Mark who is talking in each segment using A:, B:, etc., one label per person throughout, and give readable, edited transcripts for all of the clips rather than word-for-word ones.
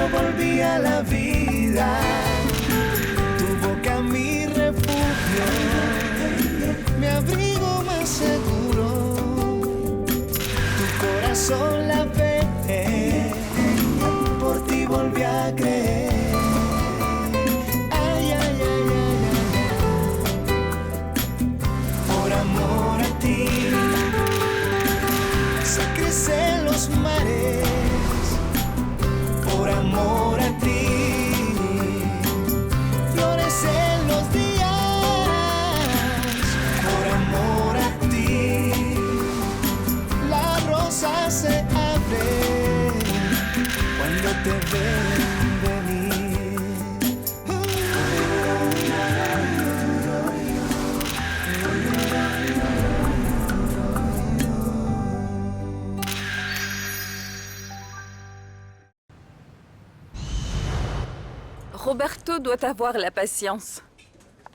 A: volví a la vida. Tu boca mi refugio, mi abrigo más seguro. Tu corazón la fe, por ti volví a creer. Ay, ay, ay, ay, ay. Por amor a ti se crecen los mares. Por amor a ti florecen los días. Por amor a ti la rosa se abre cuando te ven venir.
B: Roberto doit avoir la patience.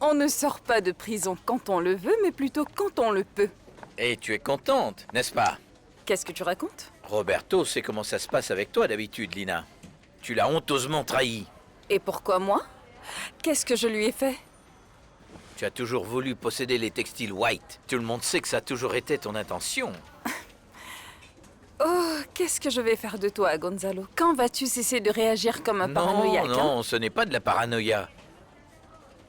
B: On ne sort pas de prison quand on le veut, mais plutôt quand on le peut.
C: Et tu es contente, n'est-ce pas?
B: Qu'est-ce que tu racontes?
C: Roberto sait comment ça se passe avec toi d'habitude, Lina. Tu l'as honteusement trahi.
B: Et pourquoi moi? Qu'est-ce que je lui ai fait?
C: Tu as toujours voulu posséder les textiles White. Tout le monde sait que ça a toujours été ton intention.
B: Oh, qu'est-ce que je vais faire de toi, Gonzalo? Quand vas-tu cesser de réagir comme un paranoïaque?
C: Non, ce n'est pas de la paranoïa.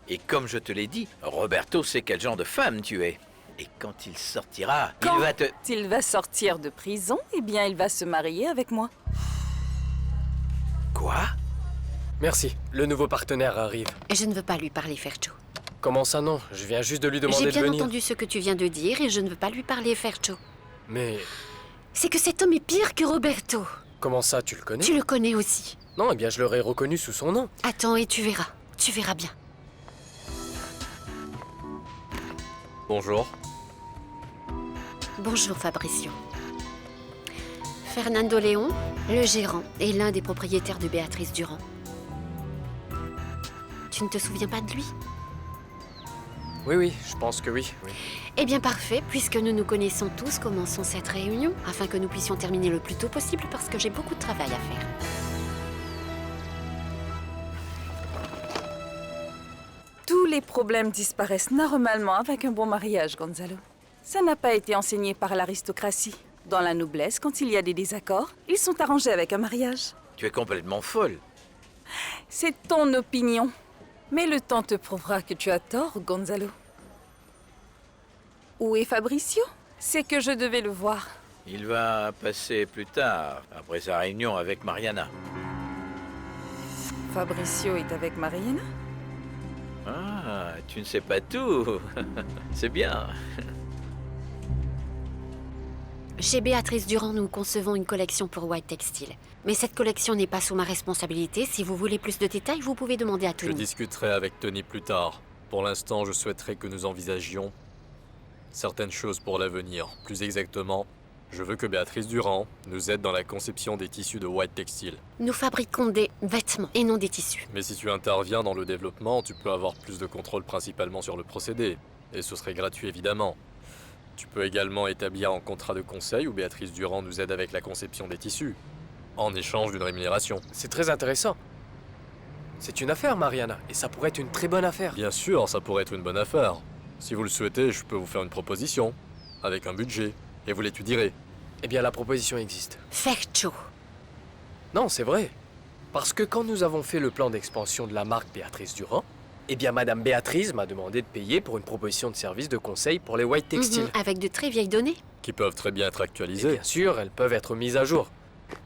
C: Et comme je te l'ai dit, Roberto sait quel genre de femme tu es. Et quand il sortira,
B: Quand
C: il va te...
B: il va sortir de prison, eh bien, il va se marier avec moi.
C: Quoi?
D: Merci, le nouveau partenaire arrive.
E: Je ne veux pas lui parler, Fercho.
D: Comment ça non? Je viens juste de lui demander
E: J'ai
D: de
E: bien
D: venir.
E: entendu ce que tu viens de dire et je ne veux pas lui parler, Fercho.
D: Mais
E: C'est que cet homme est pire que Roberto.
D: comment ça, tu le connais?
E: Tu le connais aussi.
D: Non, eh bien je l'aurais reconnu sous son nom.
E: Attends et tu verras. Tu verras bien.
F: Bonjour.
E: Bonjour, Fabricio. Fernando Léon, le gérant, est l'un des propriétaires de Béatrice Durand. Tu ne te souviens pas de lui?
D: Oui, je pense que oui.
E: Eh bien parfait, puisque nous nous connaissons tous, commençons cette réunion, afin que nous puissions terminer le plus tôt possible, parce que j'ai beaucoup de travail à faire.
B: Tous les problèmes disparaissent normalement avec un bon mariage, Gonzalo. Ça n'a pas été enseigné par l'aristocratie. Dans la noblesse, quand il y a des désaccords, ils sont arrangés avec un mariage.
C: Tu es complètement folle.
B: C'est ton opinion. Mais le temps te prouvera que tu as tort, Gonzalo. Où est Fabricio? C'est que je devais le voir.
C: Il va passer plus tard, après sa réunion avec Mariana.
B: Fabricio est avec Mariana?
C: Ah, tu ne sais pas tout. C'est bien.
E: Chez Béatrice Durand, nous concevons une collection pour White Textile. Mais cette collection n'est pas sous ma responsabilité. Si vous voulez plus de détails, vous pouvez demander à
F: Je
E: Tony.
F: discuterai avec Tony plus tard. Pour l'instant, je souhaiterais que nous envisagions certaines choses pour l'avenir. Plus exactement, je veux que Béatrice Durand nous aide dans la conception des tissus de White Textile.
E: Nous fabriquons des vêtements et non des tissus.
F: Mais si tu interviens dans le développement, tu peux avoir plus de contrôle principalement sur le procédé. Et ce serait gratuit évidemment. Tu peux également établir un contrat de conseil où Béatrice Durand nous aide avec la conception des tissus, en échange d'une rémunération.
D: C'est très intéressant. C'est une affaire, Mariana, et ça pourrait être une très bonne affaire.
F: Bien sûr, ça pourrait être une bonne affaire. Si vous le souhaitez, je peux vous faire une proposition, avec un budget, et vous l'étudierez.
D: Eh bien, la proposition existe.
E: Fercho.
D: Non, c'est vrai. Parce que quand nous avons fait le plan d'expansion de la marque Béatrice Durand, eh bien, Madame Béatrice m'a demandé de payer pour une proposition de service de conseil pour les White Textiles.
E: Avec de très vieilles données.
F: Qui peuvent très bien être
D: Et
F: actualisées.
D: bien sûr, elles peuvent être mises à jour.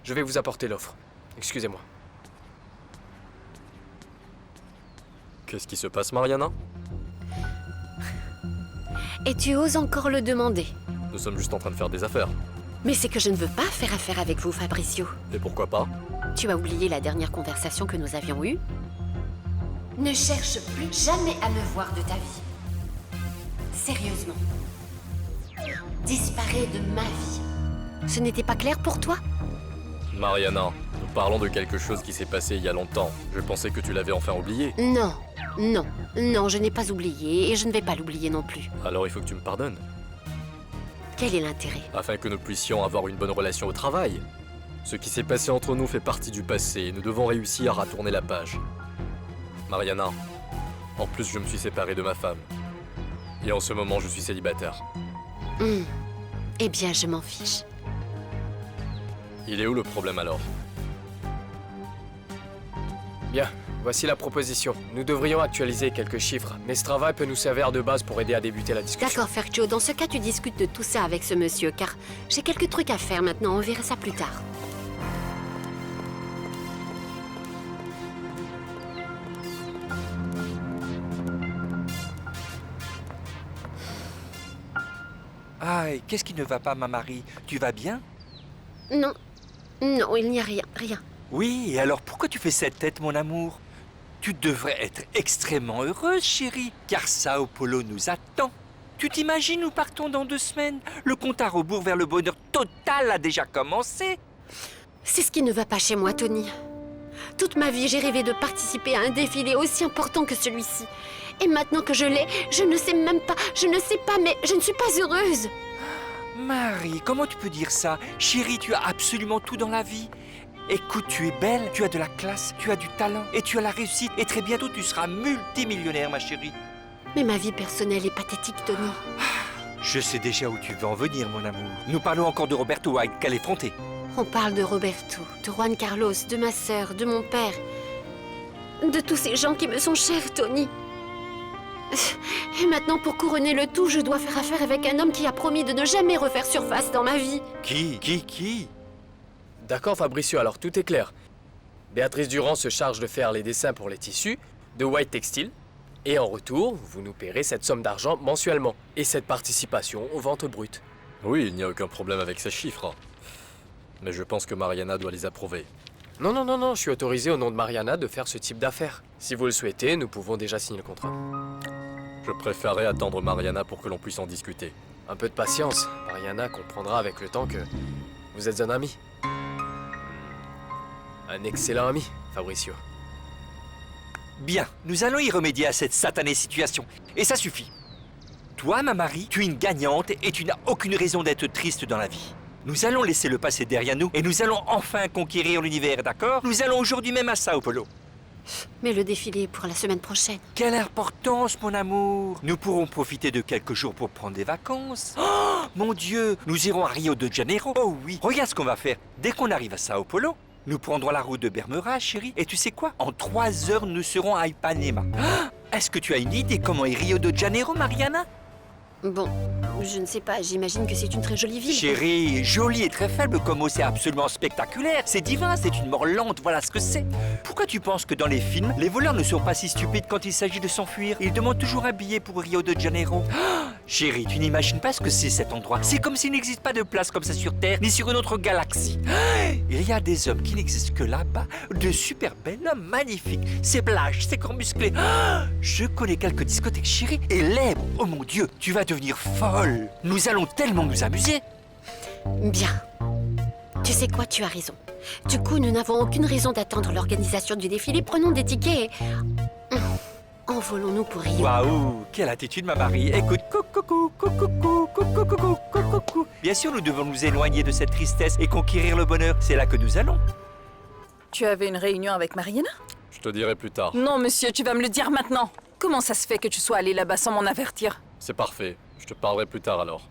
D: Je vais vous apporter l'offre. Excusez-moi.
F: Qu'est-ce qui se passe, Mariana?
E: Et tu oses encore le demander.
F: Nous sommes juste en train de faire des affaires.
E: Mais c'est que je ne veux pas faire affaire avec vous, Fabricio.
F: Et pourquoi pas?
E: Tu as oublié la dernière conversation que nous avions eue? Ne cherche plus jamais à me voir de ta vie. Sérieusement. Disparais de ma vie. Ce n'était pas clair pour toi?
F: Mariana, nous parlons de quelque chose qui s'est passé il y a longtemps. Je pensais que tu l'avais enfin oublié.
E: Non, je n'ai pas oublié et je ne vais pas l'oublier non plus.
F: Alors il faut que tu me pardonnes.
E: Quel est l'intérêt?
F: Afin que nous puissions avoir une bonne relation au travail. Ce qui s'est passé entre nous fait partie du passé et nous devons réussir à tourner la page. Mariana, en plus je me suis séparé de ma femme. Et en ce moment je suis célibataire.
E: Eh bien, je m'en fiche.
F: Il est où le problème alors?
D: Bien, voici la proposition. Nous devrions actualiser quelques chiffres, mais ce travail peut nous servir de base pour aider à débuter la discussion.
E: D'accord, Fercho, dans ce cas, tu discutes de tout ça avec ce monsieur, car j'ai quelques trucs à faire maintenant, on verra ça plus tard.
G: Aïe, qu'est-ce qui ne va pas, ma Marie? Tu vas bien?
E: Non, non, il n'y a rien, rien.
G: Oui, et alors pourquoi tu fais cette tête, mon amour? Tu devrais être extrêmement heureuse, chérie, car Sao Paulo nous attend. Tu t'imagines, nous partons dans 2 semaines? Le compte à rebours vers le bonheur total a déjà commencé.
E: C'est ce qui ne va pas chez moi, Tony. Toute ma vie, j'ai rêvé de participer à un défilé aussi important que celui-ci. Et maintenant que je l'ai, je ne sais même pas, mais je ne suis pas heureuse.
G: Marie, comment tu peux dire ça? Chérie, tu as absolument tout dans la vie. Écoute, tu es belle, tu as de la classe, tu as du talent et tu as la réussite. Et très bientôt, tu seras multimillionnaire, ma chérie.
E: Mais ma vie personnelle est pathétique, Tony.
G: Je sais déjà où tu veux en venir, mon amour. Nous parlons encore de Roberto White, qu'elle effrontée.
E: On parle de Roberto, de Juan Carlos, de ma sœur, de mon père. De tous ces gens qui me sont chers, Tony. Et maintenant, pour couronner le tout, je dois faire affaire avec un homme qui a promis de ne jamais refaire surface dans ma vie.
G: Qui?
D: D'accord, Fabricio, alors tout est clair. Béatrice Durand se charge de faire les dessins pour les tissus de White Textile. Et en retour, vous nous paierez cette somme d'argent mensuellement. Et cette participation aux ventes brutes.
F: Oui, il n'y a aucun problème avec ces chiffres. Mais je pense que Mariana doit les approuver.
D: Non, je suis autorisé au nom de Mariana de faire ce type d'affaires. Si vous le souhaitez, nous pouvons déjà signer le contrat.
F: Je préférerais attendre Mariana pour que l'on puisse en discuter.
D: Un peu de patience. Mariana comprendra avec le temps que vous êtes un ami. Un excellent ami, Fabricio.
G: Bien, nous allons y remédier à cette satanée situation. Et ça suffit. Toi, ma Marie, tu es une gagnante et tu n'as aucune raison d'être triste dans la vie. Nous allons laisser le passé derrière nous et nous allons enfin conquérir l'univers, d'accord? Nous allons aujourd'hui même à Sao Paulo.
E: Mais le défilé est pour la semaine prochaine.
G: Quelle importance, mon amour! Nous pourrons profiter de quelques jours pour prendre des vacances. Oh, mon Dieu! Nous irons à Rio de Janeiro. Oh oui! Regarde ce qu'on va faire. Dès qu'on arrive à Sao Paulo, nous prendrons la route de Bermuda, chérie. Et tu sais quoi? En 3 heures, nous serons à Ipanema. Oh, est-ce que tu as une idée comment est Rio de Janeiro, Mariana?
E: Bon, je ne sais pas, j'imagine que c'est une très jolie ville.
G: Chérie, joli et très faible comme mot, c'est absolument spectaculaire. C'est divin, c'est une mort lente, voilà ce que c'est. Pourquoi tu penses que dans les films, les voleurs ne sont pas si stupides quand il s'agit de s'enfuir? Ils demandent toujours un billet pour Rio de Janeiro. Oh, chérie, tu n'imagines pas ce que c'est cet endroit. C'est comme s'il n'existe pas de place comme ça sur Terre, ni sur une autre galaxie. Oh, il y a des hommes qui n'existent que là-bas, de super bel hommes magnifiques. Ces blagues, ces corps musclés. Oh, je connais quelques discothèques, chérie, et l'Èbre. Oh mon Dieu, tu vas devenir folle. Nous allons tellement nous amuser.
E: Bien. Tu sais quoi, tu as raison. Du coup, nous n'avons aucune raison d'attendre l'organisation du défilé. Prenons des tickets et... envolons-nous pour Rio.
G: Waouh, quelle attitude, ma Marie. Écoute, coucou. Bien sûr, nous devons nous éloigner de cette tristesse et conquérir le bonheur. C'est là que nous allons.
B: Tu avais une réunion avec Mariana?
F: Je te dirai plus tard.
B: Non, monsieur, tu vas me le dire maintenant. Comment ça se fait que tu sois allé là-bas sans m'en avertir?
F: C'est parfait. Je te parlerai plus tard alors.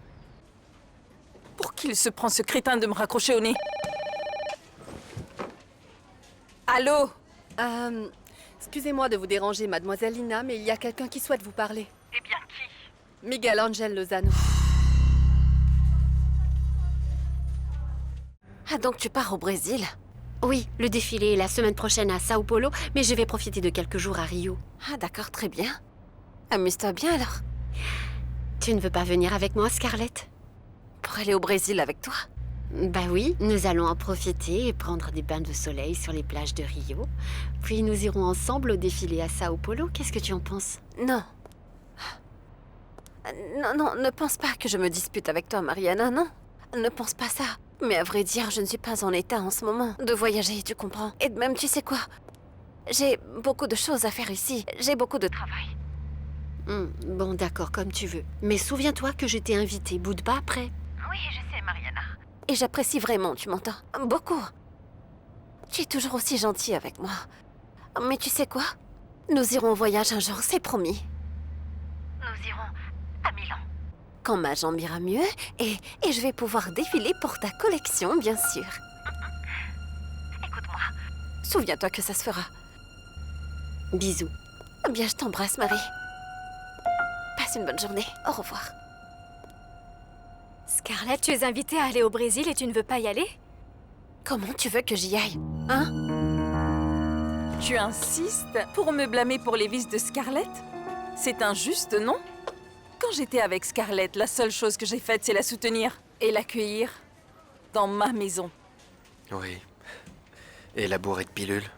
B: Pour qui il se prend ce crétin de me raccrocher au nez? Allô?
H: Excusez-moi de vous déranger, mademoiselle Lina, mais il y a quelqu'un qui souhaite vous parler.
B: Eh bien, qui?
H: Miguel Angel Lozano.
E: Ah, donc tu pars au Brésil? Oui, le défilé est la semaine prochaine à Sao Paulo, mais je vais profiter de quelques jours à Rio. Ah, d'accord, très bien. Amuse-toi bien alors. Tu ne veux pas venir avec moi, Scarlett? Pour aller au Brésil avec toi? Bah oui, nous allons en profiter et prendre des bains de soleil sur les plages de Rio. Puis nous irons ensemble au défilé à Sao Paulo. Qu'est-ce que tu en penses? Non. Non, ne pense pas que je me dispute avec toi, Mariana, non. Ne pense pas ça. Mais à vrai dire, je ne suis pas en état en ce moment de voyager, tu comprends? Et de même, tu sais quoi? J'ai beaucoup de choses à faire ici. J'ai beaucoup de travail. Bon, d'accord, comme tu veux. Mais souviens-toi que je t'ai invité, boude pas après. Oui, je sais, Mariana. Et j'apprécie vraiment, tu m'entends? Beaucoup. Tu es toujours aussi gentil avec moi. Mais tu sais quoi? Nous irons au voyage un jour, c'est promis. Nous irons à Milan. Quand ma jambe ira mieux, et je vais pouvoir défiler pour ta collection, bien sûr. Écoute-moi. Souviens-toi que ça se fera. Bisous. Bien, je t'embrasse, Marie. Passe une bonne journée. Au revoir.
I: Scarlett, tu es invitée à aller au Brésil et tu ne veux pas y aller?
E: Comment tu veux que j'y aille? Hein?
B: Tu insistes pour me blâmer pour les vices de Scarlett? C'est injuste, non? Quand j'étais avec Scarlett, la seule chose que j'ai faite, c'est la soutenir et l'accueillir dans ma maison.
J: Oui. Et la bourrée de pilules.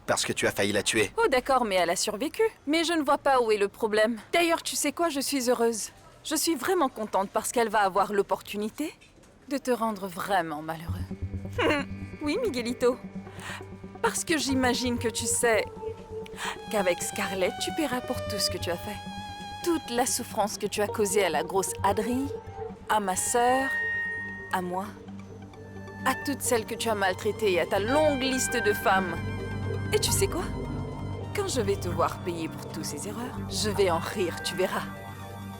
J: Parce que tu as failli la tuer.
B: Oh d'accord, mais elle a survécu. Mais je ne vois pas où est le problème. D'ailleurs, tu sais quoi, je suis heureuse. Je suis vraiment contente parce qu'elle va avoir l'opportunité de te rendre vraiment malheureux. Oui, Miguelito. Parce que j'imagine que tu sais qu'avec Scarlett, tu paieras pour tout ce que tu as fait. Toute la souffrance que tu as causée à la grosse Adri, à ma sœur, à moi, à toutes celles que tu as maltraitées et à ta longue liste de femmes. Et tu sais quoi? Quand je vais te voir payer pour toutes ces erreurs, je vais en rire, tu verras.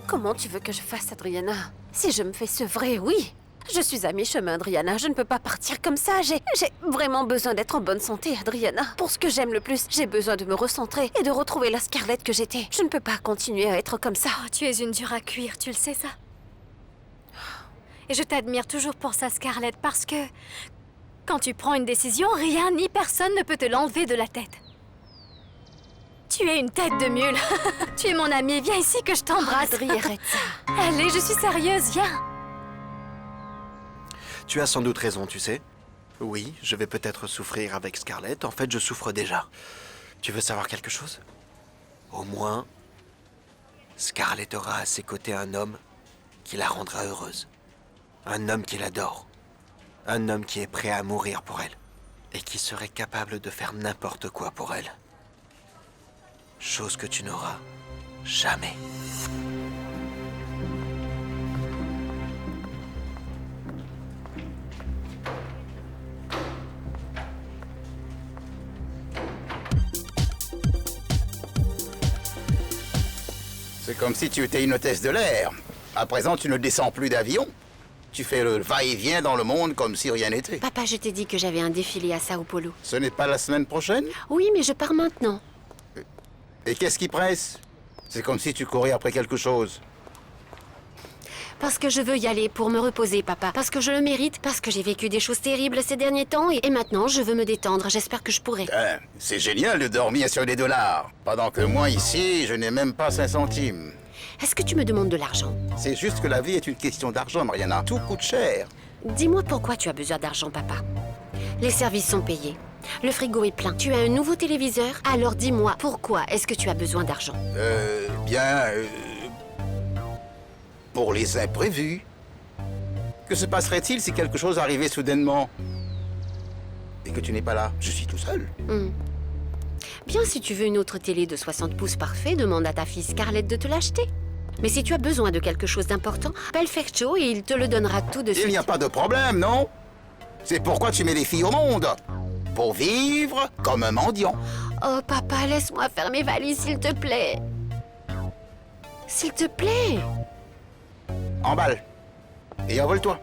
E: Comment tu veux que je fasse, Adriana? Si je me fais sevrer, oui. Je suis à mi-chemin, Adriana. Je ne peux pas partir comme ça. J'ai vraiment besoin d'être en bonne santé, Adriana. Pour ce que j'aime le plus, j'ai besoin de me recentrer et de retrouver la Scarlett que j'étais. Je ne peux pas continuer à être comme ça.
I: Oh, tu es une dure à cuire, tu le sais ça? Et je t'admire toujours pour ça, Scarlett, parce que quand tu prends une décision, rien ni personne ne peut te l'enlever de la tête. Tu es une tête de mule. Tu es mon amie, viens ici que je t'embrasse.
E: Adri, arrête ça.
I: Allez, je suis sérieuse, viens.
J: Tu as sans doute raison, tu sais. Oui, je vais peut-être souffrir avec Scarlett. En fait, je souffre déjà. Tu veux savoir quelque chose? Au moins, Scarlett aura à ses côtés un homme qui la rendra heureuse. Un homme qui l'adore. Un homme qui est prêt à mourir pour elle. Et qui serait capable de faire n'importe quoi pour elle. Chose que tu n'auras jamais.
K: C'est comme si tu étais une hôtesse de l'air. À présent, tu ne descends plus d'avion. Tu fais le va-et-vient dans le monde comme si rien n'était.
E: Papa, je t'ai dit que j'avais un défilé à Sao Paulo.
K: Ce n'est pas la semaine prochaine?
E: Oui, mais je pars maintenant.
K: Et qu'est-ce qui presse? C'est comme si tu courais après quelque chose.
E: Parce que je veux y aller pour me reposer, papa. Parce que je le mérite, parce que j'ai vécu des choses terribles ces derniers temps et maintenant je veux me détendre. J'espère que je pourrai.
K: C'est génial de dormir sur des dollars. Pendant que moi, ici, je n'ai même pas 5 centimes.
E: Est-ce que tu me demandes de l'argent?
K: C'est juste que la vie est une question d'argent, Mariana. Tout coûte cher.
E: Dis-moi pourquoi tu as besoin d'argent, papa. Les services sont payés. Le frigo est plein. Tu as un nouveau téléviseur? Alors dis-moi, pourquoi est-ce que tu as besoin d'argent?
K: Pour les imprévus. Que se passerait-il si quelque chose arrivait soudainement? Et que tu n'es pas là? Je suis tout seul.
E: Bien, si tu veux une autre télé de 60 pouces parfait, demande à ta fille Scarlett de te l'acheter. Mais si tu as besoin de quelque chose d'important, appelle Fercho et il te le donnera tout de suite.
K: Il n'y a pas de problème, non? C'est pourquoi tu mets des filles au monde. Pour vivre comme un mendiant.
E: Oh, papa, laisse-moi faire mes valises, s'il te plaît. S'il te plaît.
K: Emballe. Et envole-toi.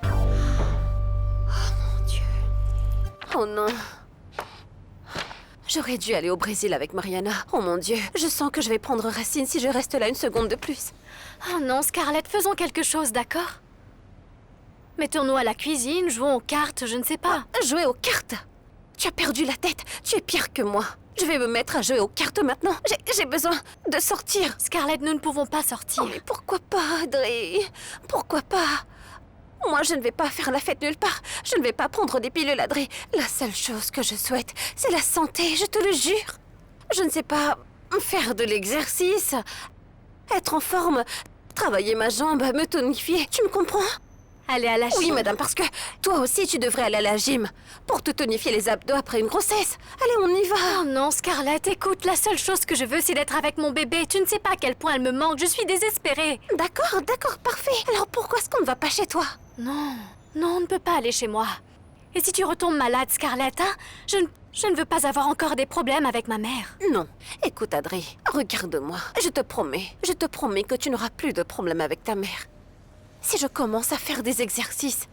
E: Oh, mon Dieu. Oh non. J'aurais dû aller au Brésil avec Mariana. Oh mon Dieu, je sens que je vais prendre racine si je reste là une seconde de plus.
I: Oh non, Scarlett, faisons quelque chose, d'accord? Mettons-nous à la cuisine, jouons aux cartes, je ne sais pas.
E: Jouer aux cartes? Tu as perdu la tête. Tu es pire que moi. Je vais me mettre à jouer aux cartes maintenant. J'ai besoin de sortir.
I: Scarlett, nous ne pouvons pas sortir.
E: Oh, mais pourquoi pas, Adri? Pourquoi pas? Moi, je ne vais pas faire la fête nulle part. Je ne vais pas prendre des pilules, Adri. La seule chose que je souhaite, c'est la santé, je te le jure. Je ne sais pas faire de l'exercice, être en forme, travailler ma jambe, me tonifier. Tu me comprends?
I: Aller à la gym.
E: Oui, madame, parce que toi aussi, tu devrais aller à la gym pour te tonifier les abdos après une grossesse. Allez, on y va.
I: Oh non, Scarlett, écoute, la seule chose que je veux, c'est d'être avec mon bébé. Tu ne sais pas à quel point elle me manque. Je suis désespérée.
E: D'accord, parfait. Alors pourquoi est-ce qu'on ne va pas chez toi?
I: Non, on ne peut pas aller chez moi. Et si tu retombes malade, Scarlett, hein, je ne veux pas avoir encore des problèmes avec ma mère.
E: Non. Écoute, Adri, regarde-moi. Je te promets que tu n'auras plus de problème avec ta mère. Si je commence à faire des exercices,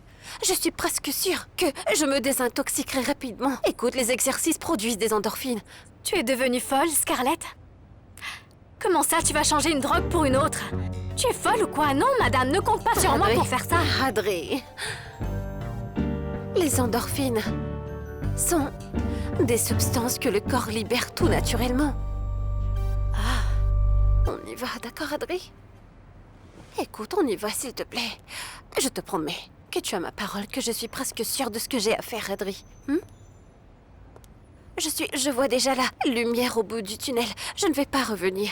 E: je suis presque sûre que je me désintoxiquerai rapidement. Écoute, les exercices produisent des endorphines.
I: Tu es devenue folle, Scarlett? Comment ça, tu vas changer une drogue pour une autre? Tu es folle ou quoi? Non, madame, ne compte pas sur moi pour faire ça.
E: Adri, les endorphines sont des substances que le corps libère tout naturellement. Ah, on y va, d'accord, Adri? Écoute, on y va, s'il te plaît. Je te promets que tu as ma parole, que je suis presque sûre de ce que j'ai à faire, Adri. Je vois déjà la lumière au bout du tunnel. Je ne vais pas revenir.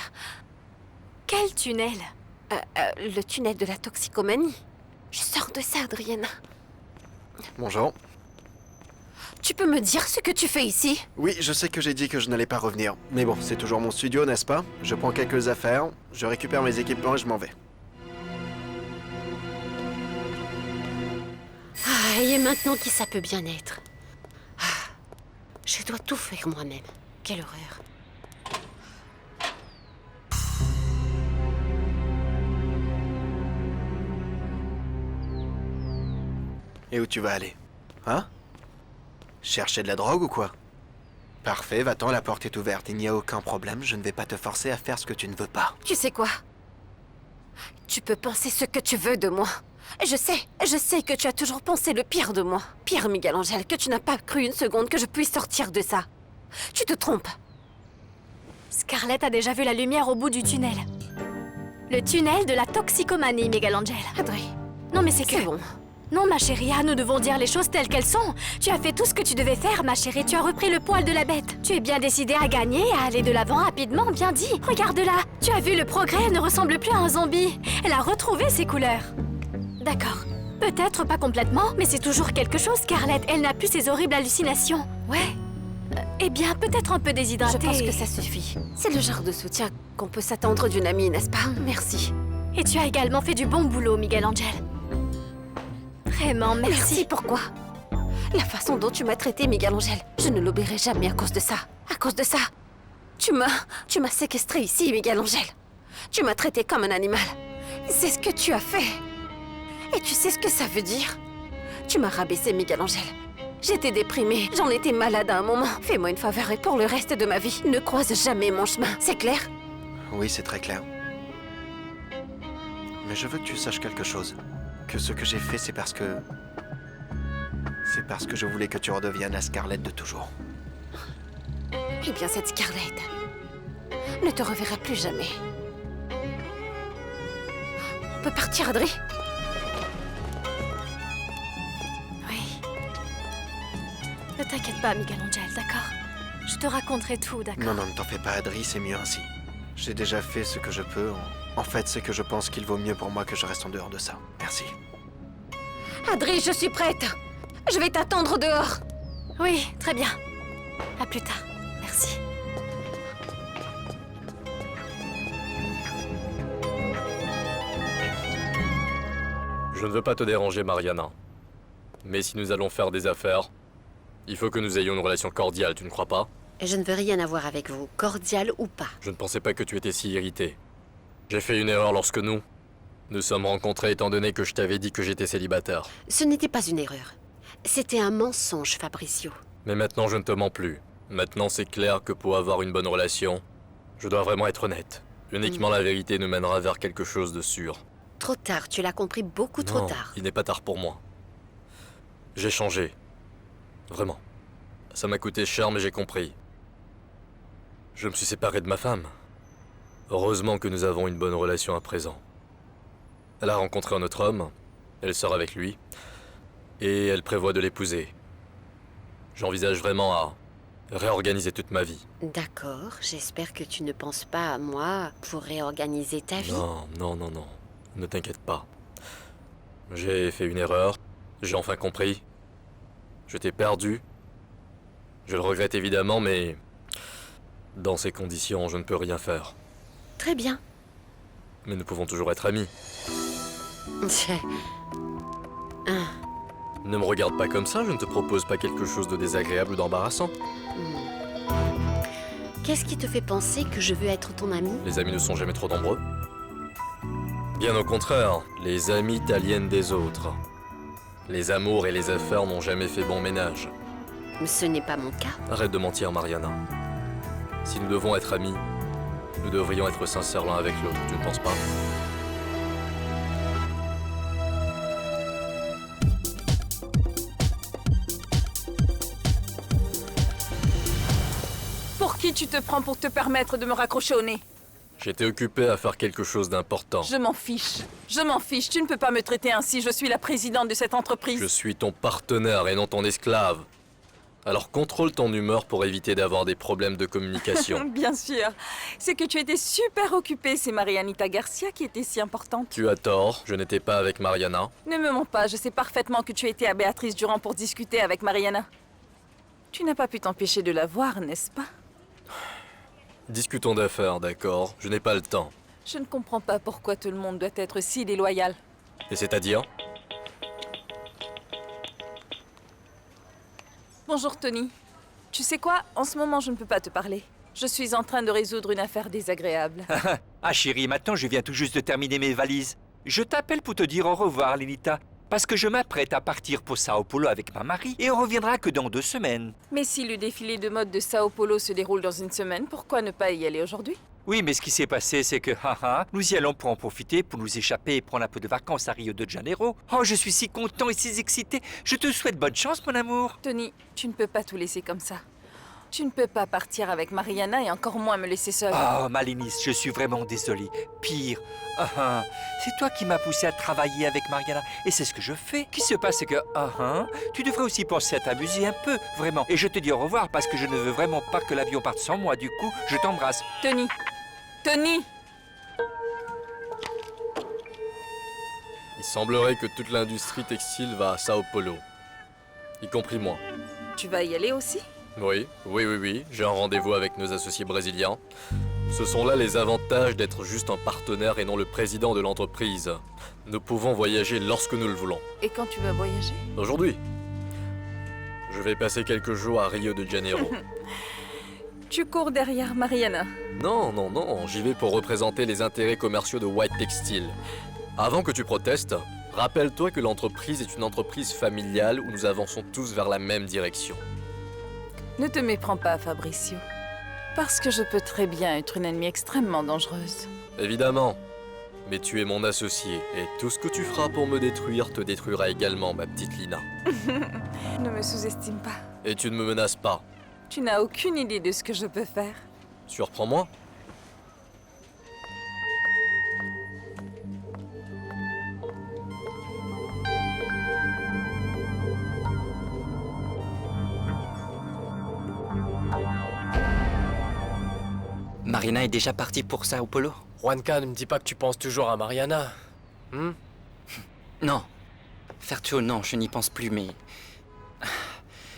I: Quel tunnel?
E: Le tunnel de la toxicomanie. Je sors de ça, Adrienne.
J: Bonjour.
E: Tu peux me dire ce que tu fais ici?
J: Oui, je sais que j'ai dit que je n'allais pas revenir. Mais bon, c'est toujours mon studio, n'est-ce pas? Je prends quelques affaires, je récupère mes équipements et je m'en vais.
E: Ah, et maintenant qui ça peut bien être? Ah, je dois tout faire moi-même. Quelle horreur.
J: Et où tu vas aller? Hein? Chercher de la drogue ou quoi? Parfait, va-t'en, la porte est ouverte. Il n'y a aucun problème, je ne vais pas te forcer à faire ce que tu ne veux pas.
E: Tu sais quoi? Tu peux penser ce que tu veux de moi. Je sais que tu as toujours pensé le pire de moi. Pire, Miguel Angel, que tu n'as pas cru une seconde que je puisse sortir de ça. Tu te trompes.
I: Scarlett a déjà vu la lumière au bout du tunnel. Le tunnel de la toxicomanie, Miguel Angel.
E: Adri.
I: Non mais c'est que...
E: bon.
I: Non, ma chérie, nous devons dire les choses telles qu'elles sont. Tu as fait tout ce que tu devais faire, ma chérie. Tu as repris le poil de la bête. Tu es bien décidée à gagner, à aller de l'avant rapidement, bien dit. Regarde-la. Tu as vu le progrès, elle ne ressemble plus à un zombie. Elle a retrouvé ses couleurs. D'accord. Peut-être pas complètement, mais c'est toujours quelque chose, Scarlett. Elle n'a plus ces horribles hallucinations. Ouais. Eh bien, peut-être un peu déshydratée.
E: Je pense que ça suffit. C'est le genre de soutien qu'on peut s'attendre d'une amie, n'est-ce pas? Merci.
I: Et tu as également fait du bon boulot, Miguel Angel. Vraiment, merci.
E: Merci, pourquoi? La façon dont tu m'as traité, Miguel Angel, je ne l'oublierai jamais à cause de ça. À cause de ça. Tu m'as séquestré ici, Miguel Angel. Tu m'as traité comme un animal. C'est ce que tu as fait. Et tu sais ce que ça veut dire? Tu m'as rabaissé, Miguel Angel. J'étais déprimée, j'en étais malade à un moment. Fais-moi une faveur et pour le reste de ma vie, ne croise jamais mon chemin, c'est clair?
J: Oui, c'est très clair. Mais je veux que tu saches quelque chose. Que ce que j'ai fait, c'est parce que je voulais que tu redeviennes la Scarlett de toujours.
E: Eh bien, cette Scarlett ne te reverra plus jamais. On peut partir, Adri?
I: Oui. Ne t'inquiète pas, Miguel Angel, d'accord? Je te raconterai tout, d'accord?
J: Non, ne t'en fais pas, Adri, c'est mieux ainsi. J'ai déjà fait ce que je peux. En fait, c'est que je pense qu'il vaut mieux pour moi que je reste en dehors de ça. Merci.
E: Adri, je suis prête. Je vais t'attendre dehors.
I: Oui, très bien. À plus tard. Merci.
F: Je ne veux pas te déranger, Mariana. Mais si nous allons faire des affaires, il faut que nous ayons une relation cordiale, tu ne crois pas?
E: Je ne veux rien avoir avec vous, cordial ou pas.
F: Je ne pensais pas que tu étais si irrité. J'ai fait une erreur lorsque nous sommes rencontrés étant donné que je t'avais dit que j'étais célibataire.
E: Ce n'était pas une erreur. C'était un mensonge, Fabricio.
F: Mais maintenant, je ne te mens plus. Maintenant, c'est clair que pour avoir une bonne relation, je dois vraiment être honnête. Uniquement la vérité nous mènera vers quelque chose de sûr.
E: Trop tard, tu l'as compris beaucoup trop tard.
F: Il n'est pas tard pour moi. J'ai changé. Vraiment. Ça m'a coûté cher, mais j'ai compris. Je me suis séparé de ma femme. Heureusement que nous avons une bonne relation à présent. Elle a rencontré un autre homme, elle sort avec lui, et elle prévoit de l'épouser. J'envisage vraiment à réorganiser toute ma vie.
E: D'accord, j'espère que tu ne penses pas à moi pour réorganiser ta vie.
F: Non, ne t'inquiète pas. J'ai fait une erreur, j'ai enfin compris. Je t'ai perdu. Je le regrette évidemment, mais dans ces conditions, je ne peux rien faire.
E: Très bien.
F: Mais nous pouvons toujours être amis. Ne me regarde pas comme ça, je ne te propose pas quelque chose de désagréable ou d'embarrassant.
E: Qu'est-ce qui te fait penser que je veux être ton ami?
F: Les amis ne sont jamais trop nombreux. Bien au contraire, les amis t'aliènent des autres. Les amours et les affaires n'ont jamais fait bon ménage.
E: Ce n'est pas mon cas.
F: Arrête de mentir, Mariana. Si nous devons être amis, nous devrions être sincères l'un avec l'autre, tu ne penses pas?
B: Pour qui tu te prends pour te permettre de me raccrocher au nez?
F: J'étais occupé à faire quelque chose d'important.
B: Je m'en fiche. Je m'en fiche. Tu ne peux pas me traiter ainsi. Je suis la présidente de cette entreprise.
F: Je suis ton partenaire et non ton esclave. Alors contrôle ton humeur pour éviter d'avoir des problèmes de communication.
B: Bien sûr. C'est que tu étais super occupée. C'est Marianita Garcia qui était si importante.
F: Tu as tort, je n'étais pas avec Mariana.
B: Ne me mens pas. Je sais parfaitement que tu étais à Béatrice Durand pour discuter avec Mariana. Tu n'as pas pu t'empêcher de la voir, n'est-ce pas?
F: Discutons d'affaires, d'accord? Je n'ai pas le temps.
B: Je ne comprends pas pourquoi tout le monde doit être si déloyal.
F: Et c'est-à-dire?
B: Bonjour Tony. Tu sais quoi? En ce moment, je ne peux pas te parler. Je suis en train de résoudre une affaire désagréable.
G: Ah chérie, maintenant je viens tout juste de terminer mes valises. Je t'appelle pour te dire au revoir, Lenita. Parce que je m'apprête à partir pour Sao Paulo avec ma mari et on reviendra que dans 2 semaines.
B: Mais si le défilé de mode de Sao Paulo se déroule dans une semaine, pourquoi ne pas y aller aujourd'hui?
G: Oui, mais ce qui s'est passé, c'est que, nous y allons pour en profiter, pour nous échapper et prendre un peu de vacances à Rio de Janeiro. Oh, je suis si content et si excité. Je te souhaite bonne chance, mon amour.
B: Tony, tu ne peux pas tout laisser comme ça. Tu ne peux pas partir avec Mariana et encore moins me laisser seule.
G: Oh, Malinis, je suis vraiment désolé. Pire, c'est toi qui m'as poussé à travailler avec Mariana et c'est ce que je fais. Qui se passe, c'est que, tu devrais aussi penser à t'amuser un peu, vraiment. Et je te dis au revoir parce que je ne veux vraiment pas que l'avion parte sans moi. Du coup, je t'embrasse.
B: Tony! Tony!
F: Il semblerait que toute l'industrie textile va à Sao Paulo. Y compris moi.
B: Tu vas y aller aussi?
F: Oui. J'ai un rendez-vous avec nos associés brésiliens. Ce sont là les avantages d'être juste un partenaire et non le président de l'entreprise. Nous pouvons voyager lorsque nous le voulons.
B: Et quand tu vas voyager?
F: Aujourd'hui. Je vais passer quelques jours à Rio de Janeiro.
B: Tu cours derrière Mariana?
F: Non, j'y vais pour représenter les intérêts commerciaux de White Textile. Avant que tu protestes, rappelle-toi que l'entreprise est une entreprise familiale où nous avançons tous vers la même direction.
B: Ne te méprends pas, Fabricio. Parce que je peux très bien être une ennemie extrêmement dangereuse.
F: Évidemment. Mais tu es mon associé, et tout ce que tu feras pour me détruire te détruira également, ma petite Lina.
B: Ne me sous-estime pas.
F: Et tu ne me menaces pas.
B: Tu n'as aucune idée de ce que je peux faire.
F: Surprends-moi.
G: Marina est déjà partie pour Sao Paulo?
D: Juanca, ne me dis pas que tu penses toujours à Mariana.
G: Non. Fertio, non, je n'y pense plus, mais...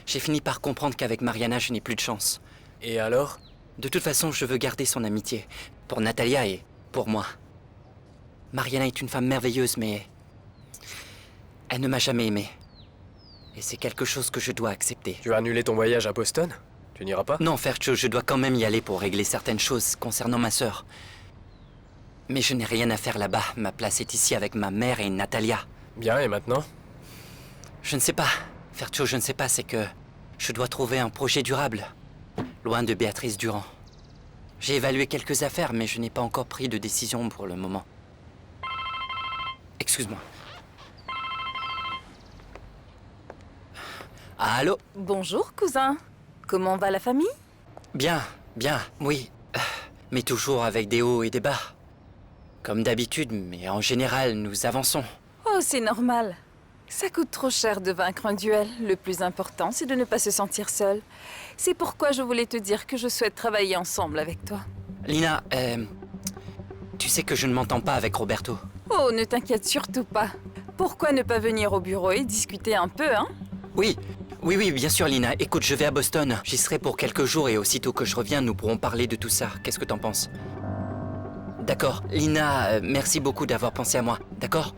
G: J'ai fini par comprendre qu'avec Mariana, je n'ai plus de chance.
D: Et alors?
G: De toute façon, je veux garder son amitié. Pour Natalia et pour moi. Mariana est une femme merveilleuse, mais... elle ne m'a jamais aimé. Et c'est quelque chose que je dois accepter.
D: Tu as annulé ton voyage à Boston? Tu n'iras pas?
G: Non, Fertio, je dois quand même y aller pour régler certaines choses concernant ma sœur. Mais je n'ai rien à faire là-bas. Ma place est ici avec ma mère et Natalia.
D: Bien, et maintenant?
G: Je ne sais pas. Fertio, je ne sais pas, c'est que... je dois trouver un projet durable. Loin de Béatrice Durand. J'ai évalué quelques affaires, mais je n'ai pas encore pris de décision pour le moment. Excuse-moi. Allô?
B: Bonjour, cousin. Comment va la famille?
G: Bien, oui. Mais toujours avec des hauts et des bas. Comme d'habitude, mais en général, nous avançons.
B: Oh, c'est normal. Ça coûte trop cher de vaincre un duel. Le plus important, c'est de ne pas se sentir seul. C'est pourquoi je voulais te dire que je souhaite travailler ensemble avec toi.
G: Lina, tu sais que je ne m'entends pas avec Roberto.
B: Oh, ne t'inquiète surtout pas. Pourquoi ne pas venir au bureau et discuter un peu, hein?
G: Oui, bien sûr, Lina. Écoute, je vais à Boston. J'y serai pour quelques jours et aussitôt que je reviens, nous pourrons parler de tout ça. Qu'est-ce que t'en penses? D'accord. Lina, merci beaucoup d'avoir pensé à moi. D'accord?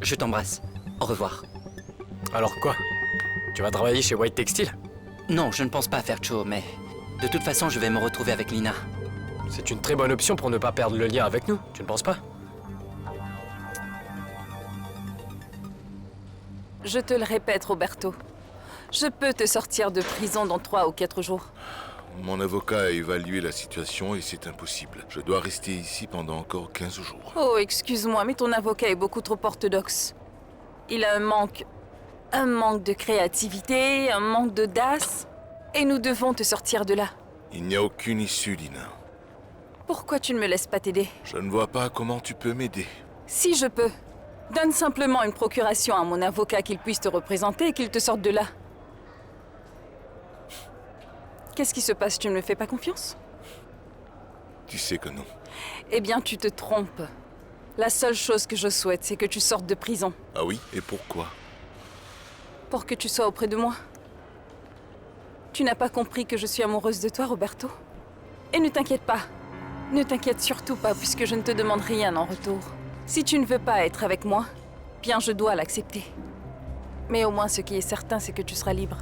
G: Je t'embrasse. Au revoir.
D: Alors quoi? Tu vas travailler chez White Textile?
L: Non, je ne pense pas faire Cho, mais de toute façon, je vais me retrouver avec Lina.
D: C'est une très bonne option pour ne pas perdre le lien avec nous, tu ne penses pas?
B: Je te le répète, Roberto. Je peux te sortir de prison dans 3 ou 4 jours.
M: Mon avocat a évalué la situation et c'est impossible. Je dois rester ici pendant encore 15 jours.
B: Oh, excuse-moi, mais ton avocat est beaucoup trop orthodoxe. Il a un manque de créativité, un manque d'audace. Et nous devons te sortir de là.
M: Il n'y a aucune issue, Lina.
B: Pourquoi tu ne me laisses pas t'aider?
M: Je ne vois pas comment tu peux m'aider.
B: Si je peux. Donne simplement une procuration à mon avocat qu'il puisse te représenter et qu'il te sorte de là. Qu'est-ce qui se passe? Tu ne me fais pas confiance?
M: Tu sais que non.
B: Eh bien, tu te trompes. La seule chose que je souhaite, c'est que tu sortes de prison.
M: Ah oui? Et pourquoi?
B: Pour que tu sois auprès de moi. Tu n'as pas compris que je suis amoureuse de toi, Roberto? Et ne t'inquiète pas. Ne t'inquiète surtout pas, puisque je ne te demande rien en retour. Si tu ne veux pas être avec moi, bien je dois l'accepter. Mais au moins ce qui est certain, c'est que tu seras libre.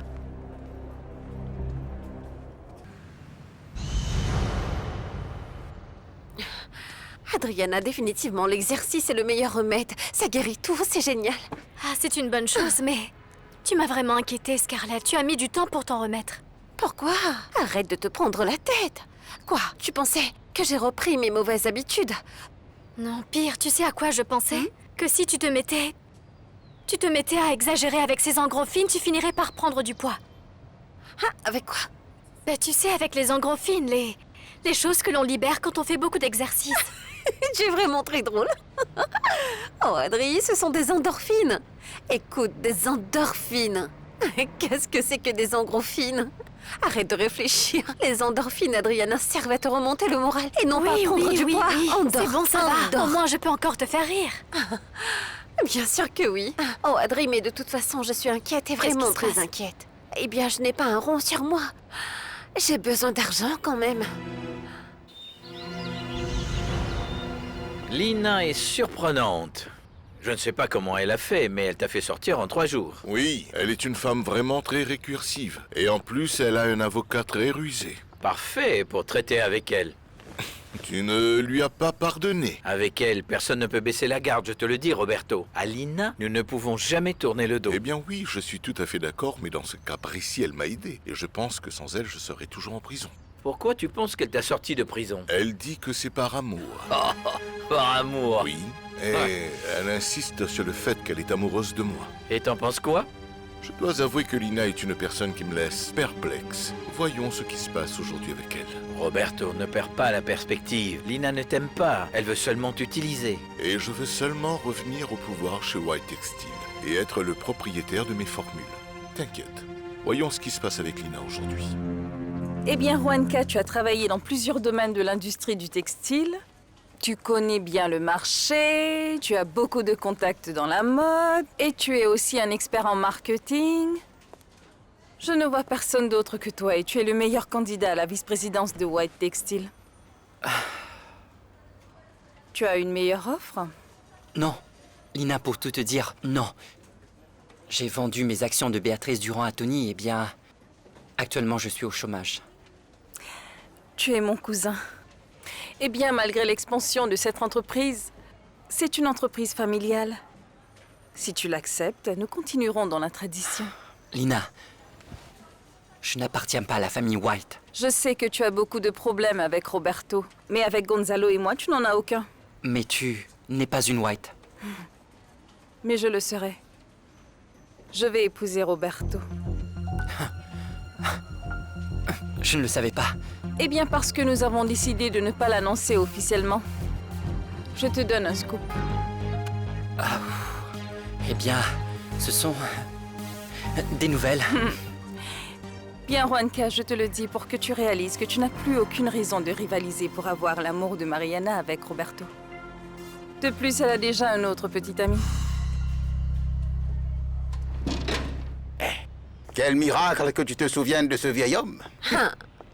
E: Adriana, définitivement, l'exercice est le meilleur remède. Ça guérit tout, c'est génial.
I: Ah, c'est une bonne chose, mais tu m'as vraiment inquiétée, Scarlett. Tu as mis du temps pour t'en remettre.
E: Pourquoi? Arrête de te prendre la tête. Quoi? Tu pensais que j'ai repris mes mauvaises habitudes?
I: Non, pire, tu sais à quoi je pensais? Que si tu te mettais à exagérer avec ces engrophines, tu finirais par prendre du poids.
E: Ah, avec quoi?
I: Ben, tu sais, avec les engrophines, les choses que l'on libère quand on fait beaucoup d'exercices.
E: Tu es vraiment très drôle. Oh, Adri, ce sont des endorphines. Écoute, des endorphines. Qu'est-ce que c'est que des engrophines? Arrête de réfléchir. Les endorphines, Adriana, servent à te remonter le moral et non pas à prendre du poids. Endors,
I: c'est bon, ça va.
E: endors.
I: Au moins, je peux encore te faire rire.
E: Bien sûr que oui. Oh, Adri, mais de toute façon, je suis inquiète et vraiment très inquiète. Eh bien, je n'ai pas un rond sur moi. J'ai besoin d'argent quand même.
C: Lina est surprenante. Je ne sais pas comment elle a fait, mais elle t'a fait sortir en 3 jours.
M: Oui, elle est une femme vraiment très récursive. Et en plus, elle a un avocat très rusé.
C: Parfait pour traiter avec elle.
M: Tu ne lui as pas pardonné.
C: Avec elle, personne ne peut baisser la garde, je te le dis, Roberto. À Lina, nous ne pouvons jamais tourner le dos.
M: Eh bien oui, je suis tout à fait d'accord, mais dans ce cas précis, elle m'a aidé. Et je pense que sans elle, je serais toujours en prison.
C: Pourquoi tu penses qu'elle t'a sorti de prison?
M: Elle dit que c'est par amour.
C: Oh, par amour?
M: Oui, et elle insiste sur le fait qu'elle est amoureuse de moi.
C: Et t'en penses quoi?
M: Je dois avouer que Lina est une personne qui me laisse perplexe. Voyons ce qui se passe aujourd'hui avec elle.
C: Roberto, ne perds pas la perspective. Lina ne t'aime pas, elle veut seulement t'utiliser.
M: Et je veux seulement revenir au pouvoir chez White Textile et être le propriétaire de mes formules. T'inquiète, voyons ce qui se passe avec Lina aujourd'hui.
B: Eh bien, Juanca, tu as travaillé dans plusieurs domaines de l'industrie du textile. Tu connais bien le marché, tu as beaucoup de contacts dans la mode, et tu es aussi un expert en marketing. Je ne vois personne d'autre que toi, et tu es le meilleur candidat à la vice-présidence de White Textile. Tu as une meilleure offre?
L: Non. Lina, pour tout te dire, non. J'ai vendu mes actions de Béatrice Durand à Tony, et bien... Actuellement, je suis au chômage.
B: Tu es mon cousin. Eh bien, malgré l'expansion de cette entreprise, c'est une entreprise familiale. Si tu l'acceptes, nous continuerons dans la tradition.
L: Lina, je n'appartiens pas à la famille White.
B: Je sais que tu as beaucoup de problèmes avec Roberto, mais avec Gonzalo et moi, tu n'en as aucun.
L: Mais tu n'es pas une White.
B: Mais je le serai. Je vais épouser Roberto.
L: Je ne le savais pas.
B: Eh bien, parce que nous avons décidé de ne pas l'annoncer officiellement. Je te donne un scoop.
L: Ah, eh bien, ce sont... des nouvelles.
B: Bien, Juanca, je te le dis pour que tu réalises que tu n'as plus aucune raison de rivaliser pour avoir l'amour de Mariana avec Roberto. De plus, elle a déjà un autre petit ami.
K: Quel miracle que tu te souviennes de ce vieil homme.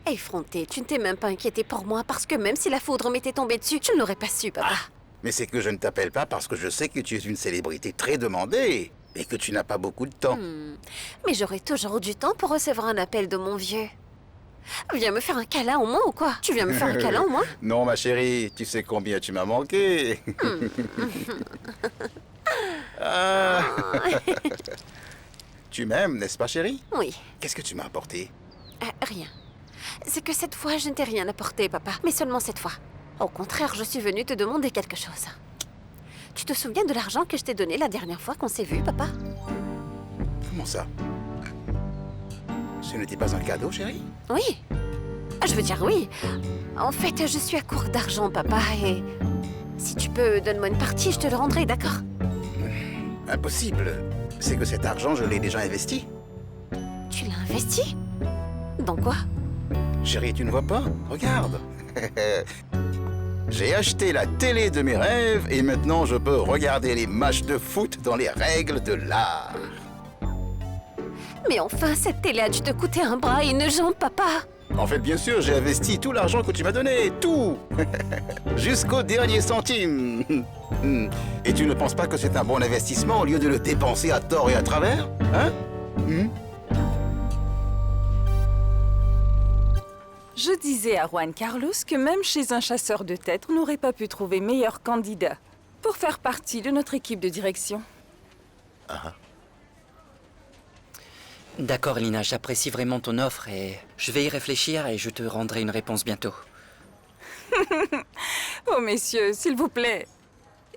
E: Effronté, tu ne t'es même pas inquiété pour moi parce que même si la foudre m'était tombée dessus, je ne l'aurais pas su, papa.
K: Mais c'est que je ne t'appelle pas parce que je sais que tu es une célébrité très demandée. et que tu n'as pas beaucoup de temps.
E: Mais j'aurai toujours du temps pour recevoir un appel de mon vieux. Viens me faire un câlin au moins ou quoi? Tu viens me faire un câlin au moins?
K: Non, ma chérie, tu sais combien tu m'as manqué. Ah. Tu m'aimes, n'est-ce pas, chérie?
E: Oui.
K: Qu'est-ce que tu m'as apporté?
E: Rien. C'est que cette fois, je ne t'ai rien apporté, papa. Mais seulement cette fois. Au contraire, je suis venue te demander quelque chose. Tu te souviens de l'argent que je t'ai donné la dernière fois qu'on s'est vu, papa?
K: Comment ça? Ce n'était pas un cadeau, chérie?
E: Oui. Je veux dire oui. En fait, je suis à court d'argent, papa, et... Si tu peux, donne-moi une partie, je te le rendrai, d'accord?
K: Impossible. C'est que cet argent, je l'ai déjà investi.
E: Tu l'as investi? Dans quoi?
K: Chérie, tu ne vois pas? Regarde. J'ai acheté la télé de mes rêves et maintenant je peux regarder les matchs de foot dans les règles de l'art.
E: Mais enfin, cette télé a dû te coûter un bras et une jambe, papa.
K: En fait, bien sûr, j'ai investi tout l'argent que tu m'as donné, tout. Jusqu'au dernier centime. Et tu ne penses pas que c'est un bon investissement au lieu de le dépenser à tort et à travers? Hein?
B: Je disais à Juan Carlos que même chez un chasseur de tête, on n'aurait pas pu trouver meilleur candidat pour faire partie de notre équipe de direction.
L: D'accord, Lina, j'apprécie vraiment ton offre et je vais y réfléchir et je te rendrai une réponse bientôt.
B: Oh, messieurs, s'il vous plaît.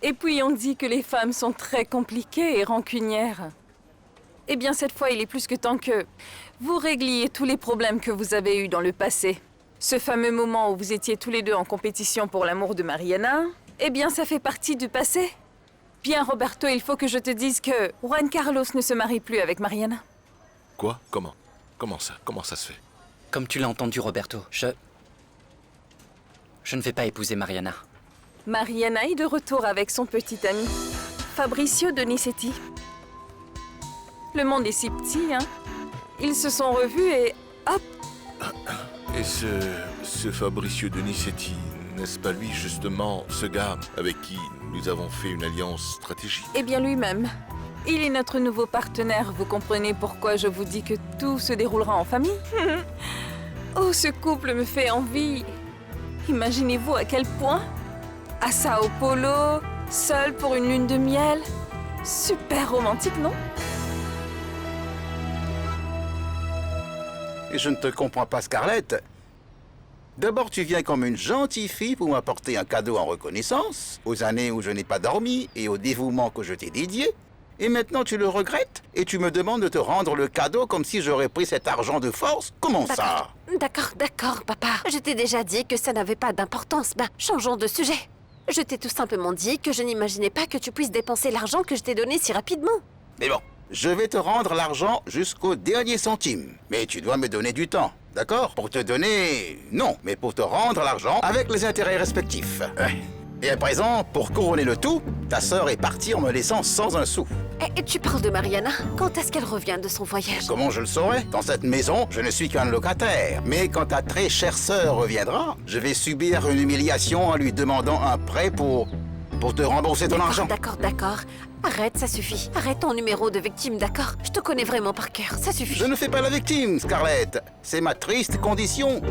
B: Et puis, on dit que les femmes sont très compliquées et rancunières. Eh bien, cette fois, il est plus que temps que vous régliez tous les problèmes que vous avez eus dans le passé. Ce fameux moment où vous étiez tous les deux en compétition pour l'amour de Mariana, eh bien, ça fait partie du passé. Bien, Roberto, il faut que je te dise que Juan Carlos ne se marie plus avec Mariana.
M: Quoi? Comment? Comment ça? Comment ça se fait?
L: Comme tu l'as entendu, Roberto, je ne vais pas épouser Mariana.
B: Mariana est de retour avec son petit ami, Fabricio Donizetti. Le monde est si petit, hein? Ils se sont revus et hop!
M: Et ce Fabricio Donizetti, n'est-ce pas lui justement, ce gars avec qui nous avons fait une alliance stratégique?
B: Eh bien lui-même. Il est notre nouveau partenaire, vous comprenez pourquoi je vous dis que tout se déroulera en famille? Oh, ce couple me fait envie! Imaginez-vous à quel point? À Sao Paulo, seul pour une lune de miel. Super romantique, non?
K: Et je ne te comprends pas, Scarlett. D'abord, tu viens comme une gentille fille pour m'apporter un cadeau en reconnaissance, aux années où je n'ai pas dormi et au dévouement que je t'ai dédié. Et maintenant, tu le regrettes et tu me demandes de te rendre le cadeau comme si j'aurais pris cet argent de force? Comment ça?
E: D'accord, papa. Je t'ai déjà dit que ça n'avait pas d'importance. Ben, changeons de sujet. Je t'ai tout simplement dit que je n'imaginais pas que tu puisses dépenser l'argent que je t'ai donné si rapidement.
K: Mais bon, je vais te rendre l'argent jusqu'au dernier centime. Mais tu dois me donner du temps, d'accord? Pour te donner... Non, mais pour te rendre l'argent avec les intérêts respectifs. Et à présent, pour couronner le tout, ta sœur est partie en me laissant sans un sou.
E: Et tu parles de Mariana? Quand est-ce qu'elle revient de son voyage?
K: Comment je le saurais? Dans cette maison, je ne suis qu'un locataire. Mais quand ta très chère sœur reviendra, je vais subir une humiliation en lui demandant un prêt pour te rembourser ton argent.
E: D'accord. Arrête, ça suffit. Arrête ton numéro de victime, d'accord? Je te connais vraiment par cœur, ça suffit.
K: Je ne fais pas la victime, Scarlett. C'est ma triste condition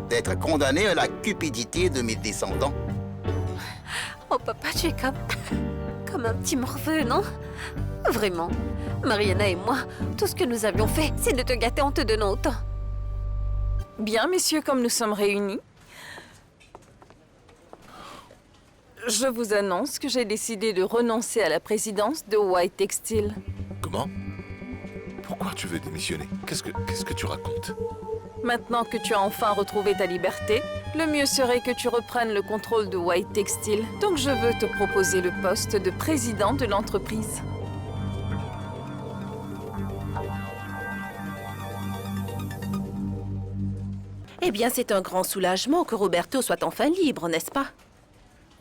K: d'être condamné à la cupidité de mes descendants.
E: Oh papa, tu es comme un petit morveux, non? Vraiment. Mariana et moi, tout ce que nous avions fait, c'est de te gâter en te donnant autant.
B: Bien, messieurs, comme nous sommes réunis, je vous annonce que j'ai décidé de renoncer à la présidence de White Textile.
M: Comment? Pourquoi tu veux démissionner? Qu'est-ce que tu racontes?
B: Maintenant que tu as enfin retrouvé ta liberté, le mieux serait que tu reprennes le contrôle de White Textile. Donc je veux te proposer le poste de président de l'entreprise.
N: Eh bien, c'est un grand soulagement que Roberto soit enfin libre, n'est-ce pas?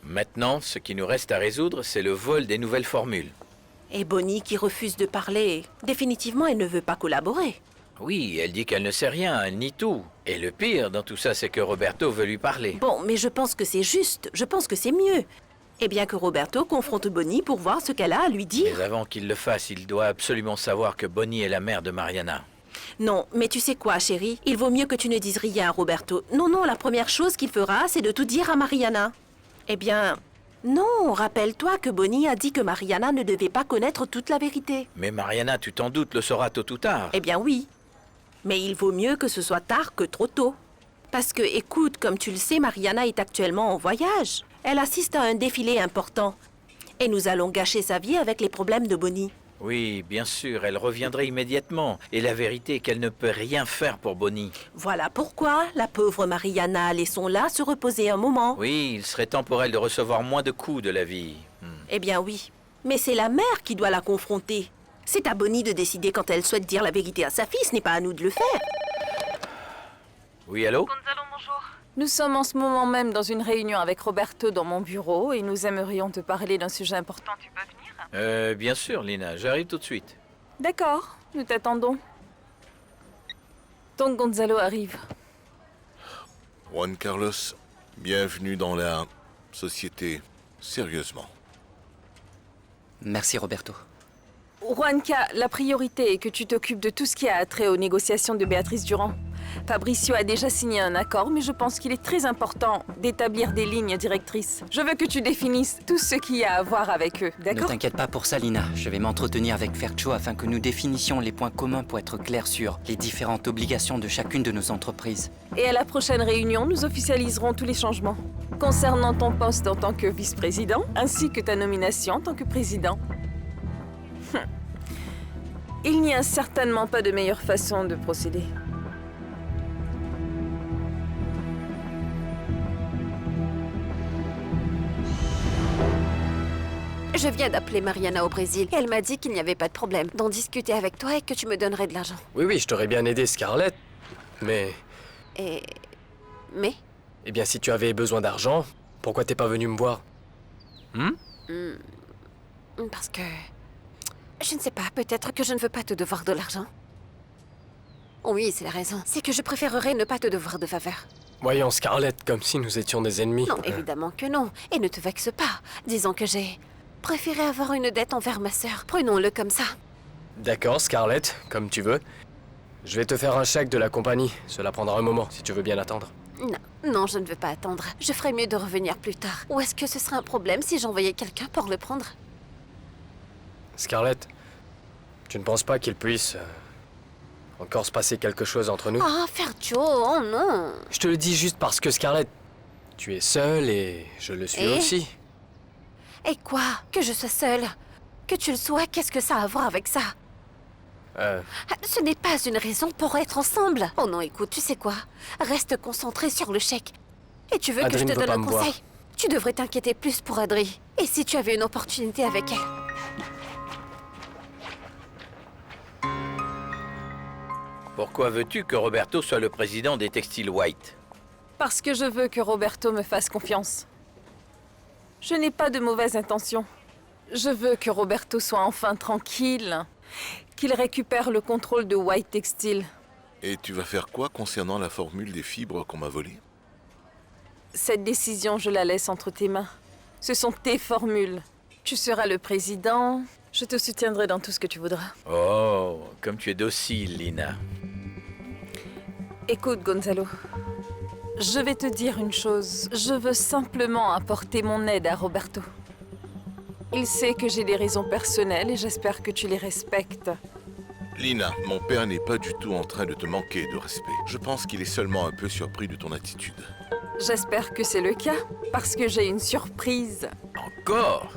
C: Maintenant, ce qui nous reste à résoudre, c'est le vol des nouvelles formules.
N: Et Bonnie qui refuse de parler. Définitivement, elle ne veut pas collaborer.
C: Oui, elle dit qu'elle ne sait rien, ni tout. Et le pire dans tout ça, c'est que Roberto veut lui parler.
N: Bon, mais je pense que c'est juste. Je pense que c'est mieux. Eh bien que Roberto confronte Bonnie pour voir ce qu'elle a à lui dire.
C: Mais avant qu'il le fasse, il doit absolument savoir que Bonnie est la mère de Mariana.
N: Non, mais tu sais quoi, chérie? Il vaut mieux que tu ne dises rien à Roberto. Non, la première chose qu'il fera, c'est de tout dire à Mariana. Eh bien, non, rappelle-toi que Bonnie a dit que Mariana ne devait pas connaître toute la vérité.
C: Mais Mariana, tu t'en doutes, le saura tôt ou tard.
N: Eh bien oui. Mais il vaut mieux que ce soit tard que trop tôt. Parce que, écoute, comme tu le sais, Mariana est actuellement en voyage. Elle assiste à un défilé important. Et nous allons gâcher sa vie avec les problèmes de Bonnie.
C: Oui, bien sûr, elle reviendrait immédiatement. Et la vérité est qu'elle ne peut rien faire pour Bonnie.
N: Voilà pourquoi la pauvre Mariana, laissons-la se reposer un moment.
C: Oui, il serait temps pour elle de recevoir moins de coups de la vie.
N: Eh bien oui. Mais c'est la mère qui doit la confronter. C'est à Bonnie de décider quand elle souhaite dire la vérité à sa fille, ce n'est pas à nous de le faire.
C: Oui, allô?
B: Gonzalo, bonjour. Nous sommes en ce moment même dans une réunion avec Roberto dans mon bureau et nous aimerions te parler d'un sujet important. Tu peux venir?
C: Bien sûr, Lina, j'arrive tout de suite.
B: D'accord, nous t'attendons. Donc Gonzalo arrive.
M: Juan Carlos, bienvenue dans la société, sérieusement.
L: Merci Roberto.
B: Juanca, la priorité est que tu t'occupes de tout ce qui a trait aux négociations de Béatrice Durand. Fabricio a déjà signé un accord, mais je pense qu'il est très important d'établir des lignes directrices. Je veux que tu définisses tout ce qu'il y a à voir avec eux,
L: Ne
B: d'accord?
L: t'inquiète pas pour ça, Lina. Je vais m'entretenir avec Fercho afin que nous définissions les points communs pour être clairs sur les différentes obligations de chacune de nos entreprises.
B: Et à la prochaine réunion, nous officialiserons tous les changements. Concernant ton poste en tant que vice-président, ainsi que ta nomination en tant que président. Il n'y a certainement pas de meilleure façon de procéder.
E: Je viens d'appeler Mariana au Brésil et elle m'a dit qu'il n'y avait pas de problème d'en discuter avec toi et que tu me donnerais de l'argent.
D: Oui, je t'aurais bien aidé, Scarlett. Mais...
E: Mais
D: Eh bien, si tu avais besoin d'argent, pourquoi t'es pas venu me voir?
E: Parce que... Je ne sais pas, peut-être que je ne veux pas te devoir de l'argent. Oui, c'est la raison. C'est que je préférerais ne pas te devoir de faveur.
D: Voyons, Scarlett, comme si nous étions des ennemis.
E: Non, évidemment que non. Et ne te vexe pas. Disons que j'ai préféré avoir une dette envers ma sœur. Prenons-le comme ça.
D: D'accord, Scarlett, comme tu veux. Je vais te faire un chèque de la compagnie. Cela prendra un moment, si tu veux bien attendre.
E: Non, je ne veux pas attendre. Je ferais mieux de revenir plus tard. Ou est-ce que ce serait un problème si j'envoyais quelqu'un pour le prendre?
D: Scarlett, tu ne penses pas qu'il puisse encore se passer quelque chose entre nous?
E: Ah, Fercho, oh non!
D: Je te le dis juste parce que, Scarlett, tu es seule et je le suis aussi.
E: Et quoi? Que je sois seule? Que tu le sois, qu'est-ce que ça a à voir avec ça? Ce n'est pas une raison pour être ensemble. Oh non, écoute, tu sais quoi? Reste concentré sur le chèque. Et tu veux que je te donne un conseil? Tu devrais t'inquiéter plus pour Adri. Et si tu avais une opportunité avec elle?
C: Pourquoi veux-tu que Roberto soit le président des Textiles White?
B: Parce que je veux que Roberto me fasse confiance. Je n'ai pas de mauvaises intentions. Je veux que Roberto soit enfin tranquille, qu'il récupère le contrôle de White Textile.
M: Et tu vas faire quoi concernant la formule des fibres qu'on m'a volée?
B: Cette décision, je la laisse entre tes mains. Ce sont tes formules. Tu seras le président. Je te soutiendrai dans tout ce que tu voudras.
C: Oh, comme tu es docile, Lina.
B: Écoute, Gonzalo. Je vais te dire une chose. Je veux simplement apporter mon aide à Roberto. Il sait que j'ai des raisons personnelles et j'espère que tu les respectes.
M: Lina, mon père n'est pas du tout en train de te manquer de respect. Je pense qu'il est seulement un peu surpris de ton attitude.
B: J'espère que c'est le cas, parce que j'ai une surprise.
C: Encore?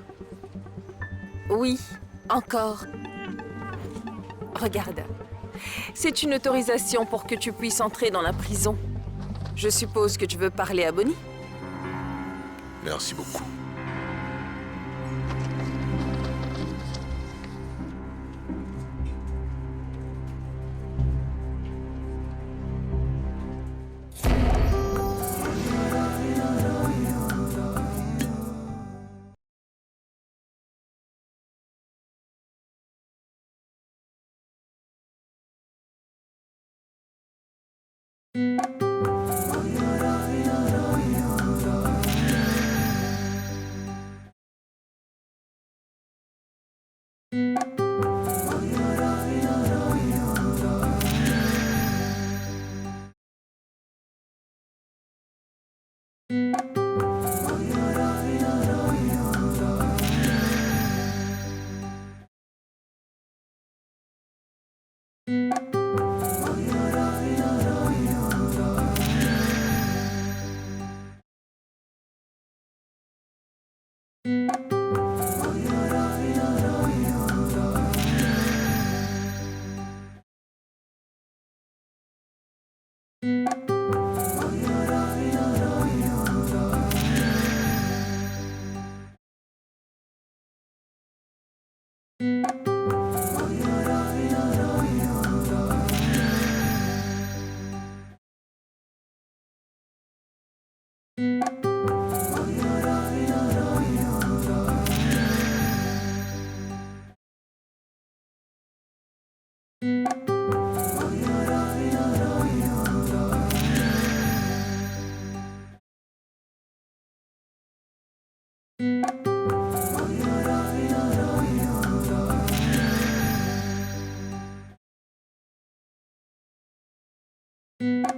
B: Oui, encore. Regarde. C'est une autorisation pour que tu puisses entrer dans la prison. Je suppose que tu veux parler à Bonnie?
M: Merci beaucoup.
A: Thank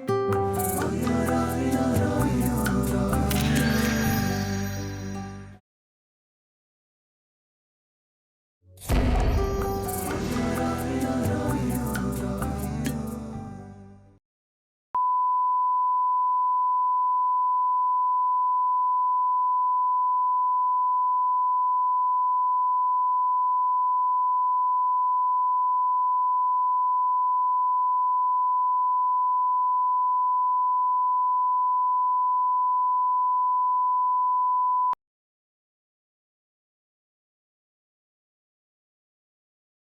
A: you.